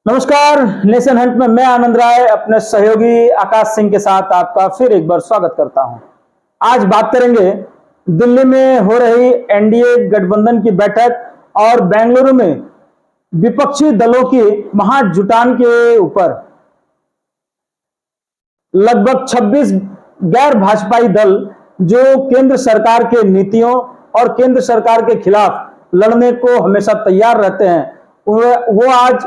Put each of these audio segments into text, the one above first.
नमस्कार। Nation Hunt में मैं आनंद राय अपने सहयोगी आकाश सिंह के साथ आपका फिर एक बार स्वागत करता हूं। आज बात करेंगे दिल्ली में हो रही एनडीए गठबंधन की बैठक और बेंगलुरु में विपक्षी दलों की महाजुटान के ऊपर। लगभग 26 गैर भाजपाई दल जो केंद्र सरकार के नीतियों और केंद्र सरकार के खिलाफ लड़ने को हमेशा तैयार रहते हैं, वो आज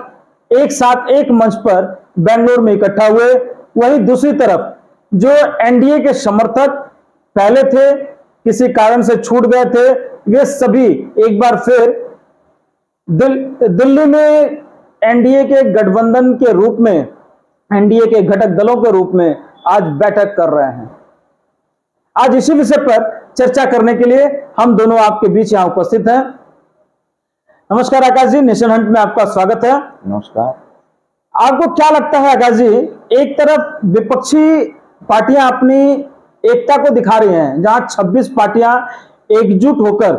एक साथ एक मंच पर बेंगलुरु में इकट्ठा हुए। वहीं दूसरी तरफ जो एनडीए के समर्थक पहले थे, किसी कारण से छूट गए थे, वे सभी एक बार फिर दिल्ली में एनडीए के गठबंधन के रूप में, एनडीए के घटक दलों के रूप में आज बैठक कर रहे हैं। आज इसी विषय पर चर्चा करने के लिए हम दोनों आपके बीच यहां उपस्थित हैं। नमस्कार आकाश जी, नेशन हंट में आपका स्वागत है। नमस्कार। आपको क्या लगता है आकाश जी, एक तरफ विपक्षी पार्टियां अपनी एकता को दिखा रही हैं, जहां 26 पार्टियां एकजुट होकर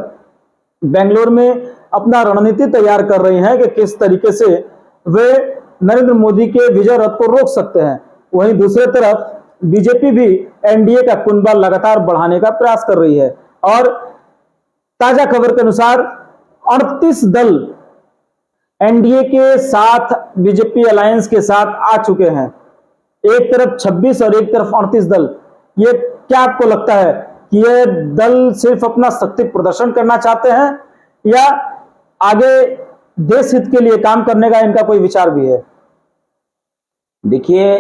बेंगलुरु में अपना रणनीति तैयार कर रही हैं कि किस तरीके से वे नरेंद्र मोदी के विजय रथ को रोक सकते हैं। वहीं दूसरी तरफ बीजेपी भी एनडीए का कुनबा लगातार बढ़ाने का प्रयास कर रही है और ताजा खबर के अनुसार 38 दल एनडीए के साथ, बीजेपी अलायंस के साथ आ चुके हैं। एक तरफ 26 और एक तरफ 38 दल। ये क्या आपको लगता है कि ये दल सिर्फ अपना शक्ति प्रदर्शन करना चाहते हैं या आगे देश हित के लिए काम करने का इनका कोई विचार भी है? देखिए,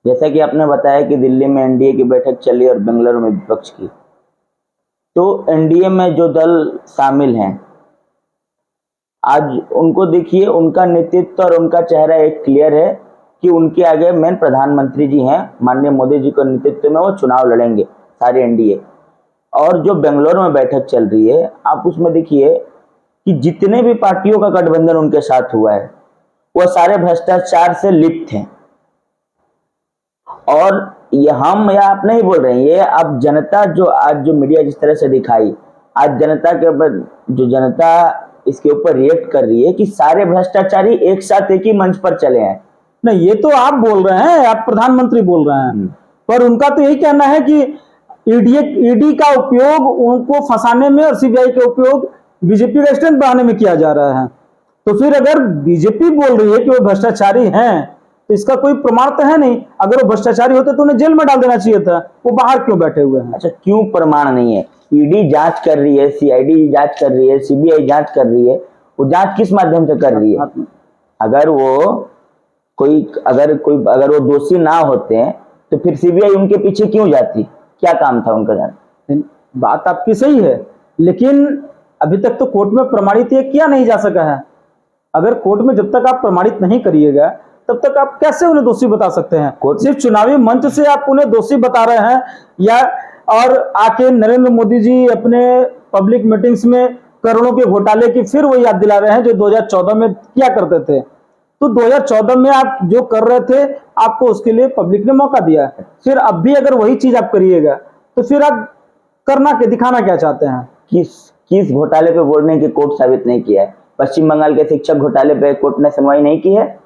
जैसा कि आपने बताया कि दिल्ली में एनडीए की बैठक चली और बेंगलुरु में विपक्ष की, तो एनडीए में जो दल शामिल हैं आज उनको देखिए, उनका नेतृत्व और उनका चेहरा एक क्लियर है कि उनके आगे मेन प्रधानमंत्री जी हैं, माननीय मोदी जी के नेतृत्व में वो चुनाव लड़ेंगे सारे एनडीए। और जो बेंगलुरु में बैठक चल रही है, आप उसमें देखिए कि जितने भी पार्टियों का गठबंधन उनके साथ हुआ है वो सारे भ्रष्टाचार से लिप्त हैं। और ये हम या आप नहीं बोल रहे हैं, ये अब जनता जो आज जो मीडिया जिस तरह से दिखाई, आज जनता के ऊपर जो जनता इसके ऊपर रिएक्ट कर रही है कि सारे भ्रष्टाचारी एक साथ एक ही मंच पर चले हैं। नहीं, ये तो आप बोल रहे हैं, आप प्रधानमंत्री बोल रहे हैं, पर उनका तो यही कहना है कि ईडी का उपयोग उनको फंसाने में और सीबीआई का उपयोग बीजेपी का स्ट्रेंथ बढ़ाने में किया जा रहा है। तो फिर अगर बीजेपी बोल रही है कि वो भ्रष्टाचारी हैं, तो इसका कोई प्रमाण तो है नहीं। अगर वो भ्रष्टाचारी होते तो उन्हें जेल में डाल देना चाहिए था। वो बाहर क्यों बैठे हुए हैं? अच्छा, क्यों प्रमाण नहीं है? ईडी जांच कर रही है, सीआईडी जांच कर रही है, सीबीआई जांच कर रही है। वो जांच किस माध्यम से कर रही है? अगर वो दोषी ना होते हैं तो फिर सीबीआई उनके पीछे क्यों जाती? क्या काम था उनका? जाना बात आपकी सही है, लेकिन अभी तक तो कोर्ट में प्रमाणित ये किया नहीं जा सका है। अगर कोर्ट में जब तक आप प्रमाणित नहीं करिएगा तब तक आप कैसे उन्हें दोषी बता सकते हैं? सिर्फ चुनावी मंच से आप उन्हें दोषी बता रहे हैं या और आके नरेंद्र मोदी जी अपने पब्लिक मीटिंग्स में करोड़ों के घोटाले की फिर वो याद दिला रहे हैं जो 2014 में किया करते थे। तो 2014 में आप जो कर रहे थे, आपको उसके लिए पब्लिक ने मौका दिया। फिर अब भी अगर वही चीज आप करिएगा तो फिर आप करना के दिखाना क्या चाहते हैं? किस घोटाले पे बोलने की कोर्ट साबित नहीं किया है? पश्चिम बंगाल के शिक्षक घोटाले पे कोर्ट ने सुनवाई नहीं की है।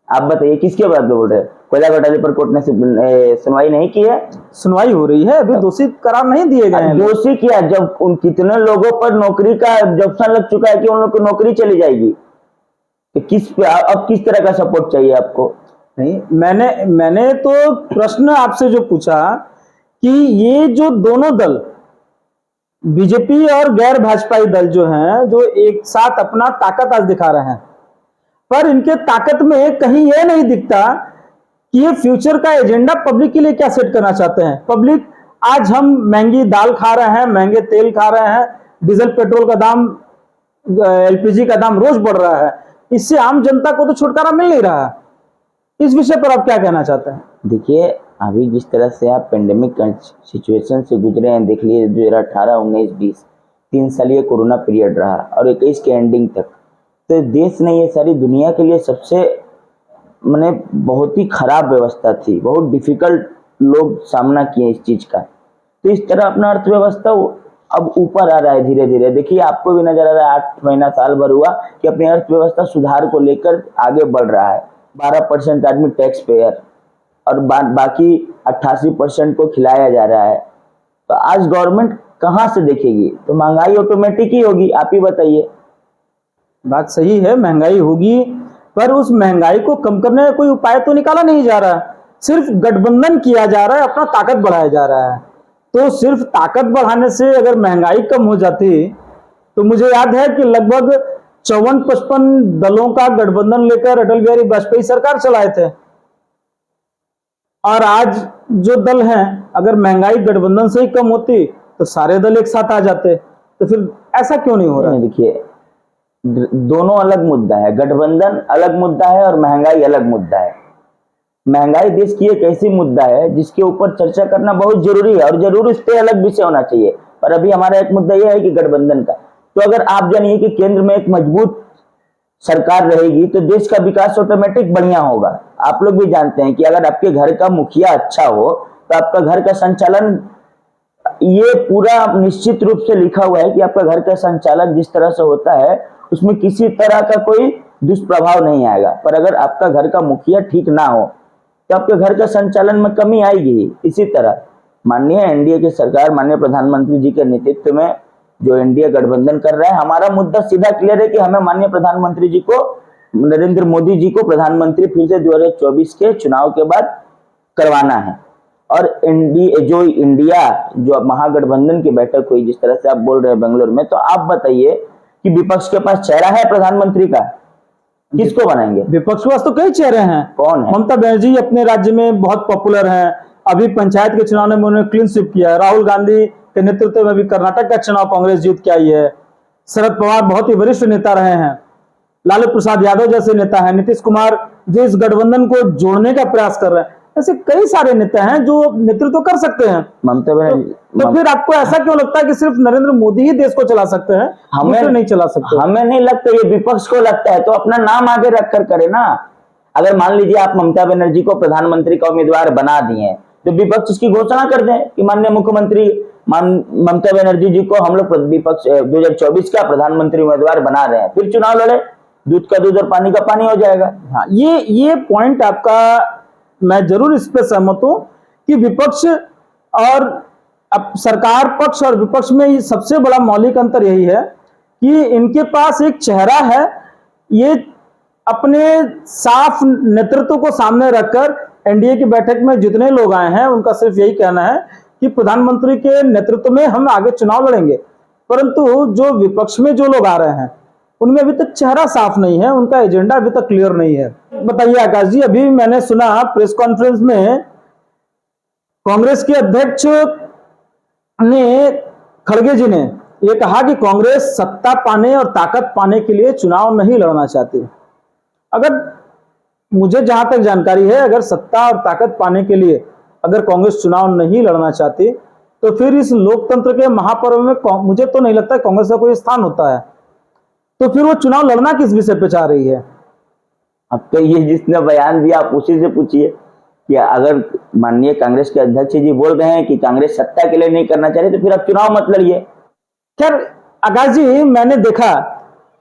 आप बताइए किसके बात पे बोल रहे हैं? कोयला घोटाले पर कोर्ट ने सुनवाई नहीं की है। सुनवाई हो रही है, अभी दोषी करार नहीं दिए गए हैं। दोषी किया जब उन कितने लोगों पर नौकरी का ऑप्शन लग चुका है कि उन लोग की नौकरी चली जाएगी। तो अब किस तरह का सपोर्ट चाहिए आपको? नहीं, मैंने तो प्रश्न आपसे जो पूछा कि ये जो दोनों दल, बीजेपी और गैर भाजपाई दल जो हैं, जो एक साथ अपना ताकत आज दिखा रहे हैं, पर इनके ताकत में कहीं यह नहीं दिखता कि ये फ्यूचर का एजेंडा पब्लिक के लिए क्या सेट करना चाहते हैं। पब्लिक, आज हम महंगी दाल खा रहे हैं, महंगे तेल खा रहे हैं, डीजल पेट्रोल का दाम, एलपीजी का दाम रोज बढ़ रहा है। इससे आम जनता को तो छुटकारा मिल नहीं रहा। इस विषय पर आप क्या कहना चाहते हैं? देखिए, अभी जिस तरह से आप पेंडेमिक सिचुएशन से गुजरे हैं, देख लीजिए 2018, 19, 20 3 साल ये कोरोना पीरियड रहा और 21 के एंडिंग तक तो देश ने, ये सारी दुनिया के लिए सबसे माने बहुत ही खराब व्यवस्था थी। बहुत डिफिकल्ट लोग सामना किए इस चीज का। तो इस तरह अपना अर्थव्यवस्था अब ऊपर आ रहा है धीरे धीरे। देखिए आपको भी नजर आ रहा है 8 महीना साल भर हुआ कि अपनी अर्थव्यवस्था सुधार को लेकर आगे बढ़ रहा है। 12% आदमी टैक्स पेयर और बाकी 88% को खिलाया जा रहा है। तो आज गवर्नमेंट कहाँ से देखेगी? तो महंगाई ऑटोमेटिक ही होगी, आप ही बताइए। बात सही है, महंगाई होगी, पर उस महंगाई को कम करने का कोई उपाय तो निकाला नहीं जा रहा, सिर्फ गठबंधन किया जा रहा है, अपना ताकत बढ़ाया जा रहा है। तो सिर्फ ताकत बढ़ाने से अगर महंगाई कम हो जाती, तो मुझे याद है कि लगभग 54-55 दलों का गठबंधन लेकर अटल बिहारी वाजपेयी सरकार चलाए थे। और आज जो दल हैं, अगर महंगाई गठबंधन से ही कम होती तो सारे दल एक साथ आ जाते, तो फिर ऐसा क्यों नहीं हो रहा है? देखिए दोनों अलग मुद्दा है, गठबंधन अलग मुद्दा है और महंगाई अलग मुद्दा है। महंगाई देश की एक ऐसी मुद्दा है जिसके ऊपर चर्चा करना बहुत जरूरी है और जरूर इस पे अलग विषय होना चाहिए। पर अभी हमारा एक मुद्दा यह है कि गठबंधन का, तो अगर आप जानिए कि केंद्र में एक मजबूत सरकार रहेगी तो देश का विकास ऑटोमेटिक बढ़िया होगा। आप लोग भी जानते हैं कि अगर आपके घर का मुखिया अच्छा हो तो आपका घर का संचालन, ये पूरा निश्चित रूप से लिखा हुआ है कि आपका घर का संचालन जिस तरह से होता है उसमें किसी तरह का कोई दुष्प्रभाव नहीं आएगा। पर अगर आपका घर का मुखिया ठीक ना हो तो आपके घर का संचालन में कमी आएगी। इसी तरह माननीय एनडीए की सरकार, माननीय प्रधानमंत्री जी के नेतृत्व में जो एनडीए गठबंधन कर रहा है, हमारा मुद्दा सीधा क्लियर है कि हमें माननीय प्रधानमंत्री जी को, नरेंद्र मोदी जी को प्रधानमंत्री फिर से 2024 के चुनाव के बाद करवाना है। और इंडिया जो महागठबंधन की बैठक हुई, जिस तरह से आप बोल रहे हैं बेंगलुरु में, तो आप बताइए कि विपक्ष के पास चेहरा है प्रधानमंत्री का? किसको बनाएंगे? विपक्ष के पास तो कई चेहरे हैं। कौन है? ममता बनर्जी अपने राज्य में बहुत पॉपुलर हैं, अभी पंचायत के चुनाव में उन्होंने क्लीन स्वीप किया है। राहुल गांधी के नेतृत्व में भी कर्नाटक का चुनाव कांग्रेस जीत के आई है। शरद पवार बहुत ही वरिष्ठ नेता रहे हैं, लालू प्रसाद यादव जैसे नेता हैं, नीतीश कुमार जो इस गठबंधन को जोड़ने का प्रयास कर रहे हैं, ऐसे कई सारे नेता हैं जो नेतृत्व कर सकते हैं। ममता बनर्जी तो फिर आपको ऐसा क्यों लगता है कि सिर्फ नरेंद्र मोदी ही देश को चला सकते हैं, हमें नहीं चला सकते? हमें नहीं लगता, ये विपक्ष को लगता है, तो अपना नाम आगे रखकर करे ना। अगर मान लीजिए आप ममता बनर्जी को प्रधानमंत्री का उम्मीदवार बना दिए तो विपक्ष इसकी घोषणा कर दें कि माननीय मुख्यमंत्री ममता बनर्जी जी को हम लोग विपक्ष 2024 का प्रधानमंत्री उम्मीदवार बना रहे हैं, फिर चुनाव लड़े, दूध का दूध और पानी का पानी हो जाएगा। हाँ, ये पॉइंट आपका मैं जरूर इस पे सहमत हूं कि विपक्ष और अब सरकार पक्ष और विपक्ष में सबसे बड़ा मौलिक अंतर यही है कि इनके पास एक चेहरा है। ये अपने साफ नेतृत्व को सामने रखकर एनडीए की बैठक में जितने लोग आए हैं उनका सिर्फ यही कहना है कि प्रधानमंत्री के नेतृत्व में हम आगे चुनाव लड़ेंगे। परंतु जो विपक्ष में जो लोग आ रहे हैं उनमें अभी तक चेहरा साफ नहीं है, उनका एजेंडा अभी तक क्लियर नहीं है। बताइए आकाश जी, अभी मैंने सुना प्रेस कॉन्फ्रेंस में कांग्रेस के अध्यक्ष ने, खड़गे जी ने यह कहा कि कांग्रेस सत्ता पाने और ताकत पाने के लिए चुनाव नहीं लड़ना चाहती। अगर मुझे जहां तक जानकारी है, अगर सत्ता और ताकत पाने के लिए अगर कांग्रेस चुनाव नहीं लड़ना चाहती तो फिर इस लोकतंत्र के महापर्व में मुझे तो नहीं लगता कांग्रेस का कोई स्थान होता है। तो फिर वो चुनाव लड़ना किस विषय पे चाह रही है? अब तो ये जिसने बयान दिया आप उसी से पूछिए कि अगर माननीय कांग्रेस के अध्यक्ष जी बोल रहे हैं कि कांग्रेस सत्ता के लिए नहीं करना चाह रही तो फिर आप चुनाव मत लड़िए। खैर आकाश जी, मैंने देखा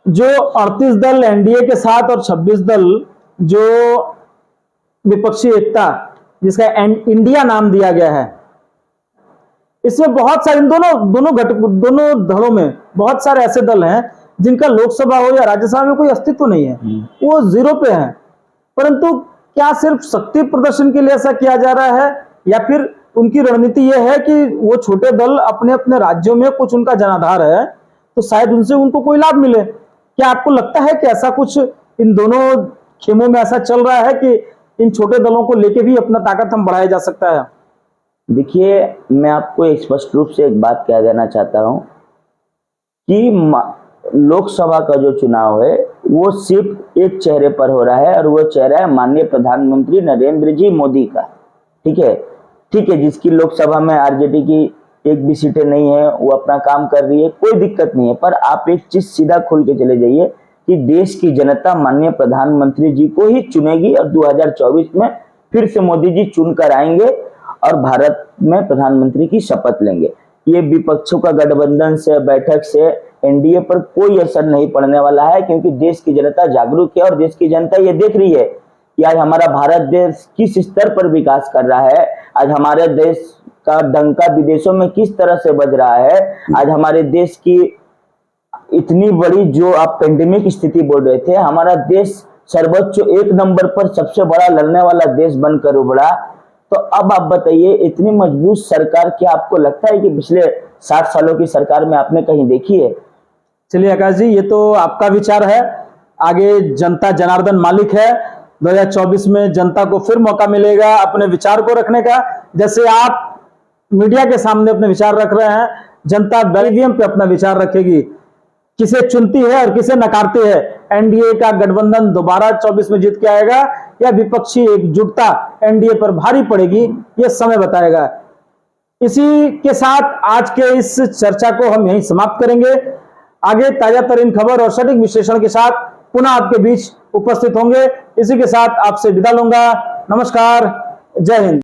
जो 38 दल एनडीए के साथ और 26 दल जो विपक्षी एकता जिसका इंडिया नाम दिया गया है, इसमें बहुत सारे दोनों धड़ों में बहुत सारे ऐसे दल हैं जिनका लोकसभा हो या राज्यसभा में कोई अस्तित्व नहीं है, वो जीरो पे है। परंतु क्या सिर्फ शक्ति प्रदर्शन के लिए ऐसा किया जा रहा है या फिर उनकी रणनीति यह है कि वो छोटे दल अपने अपने राज्यों में कुछ उनका जनाधार है तो शायद उनसे उनको कोई लाभ मिले? क्या आपको लगता है कि ऐसा कुछ इन दोनों खेमों में ऐसा चल रहा है कि इन छोटे दलों को लेके भी अपना ताकत हम बढ़ाया जा सकता है? देखिए, मैं आपको स्पष्ट रूप से एक बात कह देना चाहता हूं कि लोकसभा का जो चुनाव है वो सिर्फ एक चेहरे पर हो रहा है और वो चेहरा है माननीय प्रधानमंत्री नरेंद्र जी मोदी का। ठीक है, जिसकी लोकसभा में आरजेडी की एक भी सीटें नहीं है, वो अपना काम कर रही है, कोई दिक्कत नहीं है। पर आप एक चीज सीधा खोल के चले जाइए कि देश की जनता माननीय प्रधानमंत्री जी को ही चुनेगी और 2024 में फिर से मोदी जी चुनकर आएंगे और भारत में प्रधानमंत्री की शपथ लेंगे। ये विपक्षों का गठबंधन से, बैठक से एनडीए पर कोई असर नहीं पड़ने वाला है, क्योंकि देश की जनता जागरूक है और देश की जनता ये देख रही है कि आज हमारा भारत देश किस स्तर पर विकास कर रहा है। आज हमारे देश का डंका विदेशों में किस तरह से बज रहा है। आज हमारे देश की इतनी बड़ी जो आप पेंडेमिक स्थिति बोल रहे थे, हमारा देश सर्वोच्च 1 नंबर पर सबसे बड़ा लड़ने वाला देश बनकर उभरा। तो अब आप बताइए, इतनी मजबूत सरकार क्या आपको लगता है कि पिछले 60 सालों की सरकार में आपने कहीं देखी है? चलिए आकाश जी, ये तो आपका विचार है, आगे जनता जनार्दन मालिक है। 2024 में जनता को फिर मौका मिलेगा अपने विचार को रखने का। जैसे आप मीडिया के सामने अपने विचार रख रहे हैं, जनता ईवीएम पे अपना विचार रखेगी, किसे चुनती है और किसे नकारती है। एनडीए का गठबंधन दोबारा 24 में जीत के आएगा या विपक्षी एकजुटता एनडीए पर भारी पड़ेगी, यह समय बताएगा। इसी के साथ आज के इस चर्चा को हम यहीं समाप्त करेंगे। आगे ताजा तरीन खबर और सटीक विश्लेषण के साथ पुनः आपके बीच उपस्थित होंगे। इसी के साथ आपसे विदा लूंगा। नमस्कार, जय हिंद।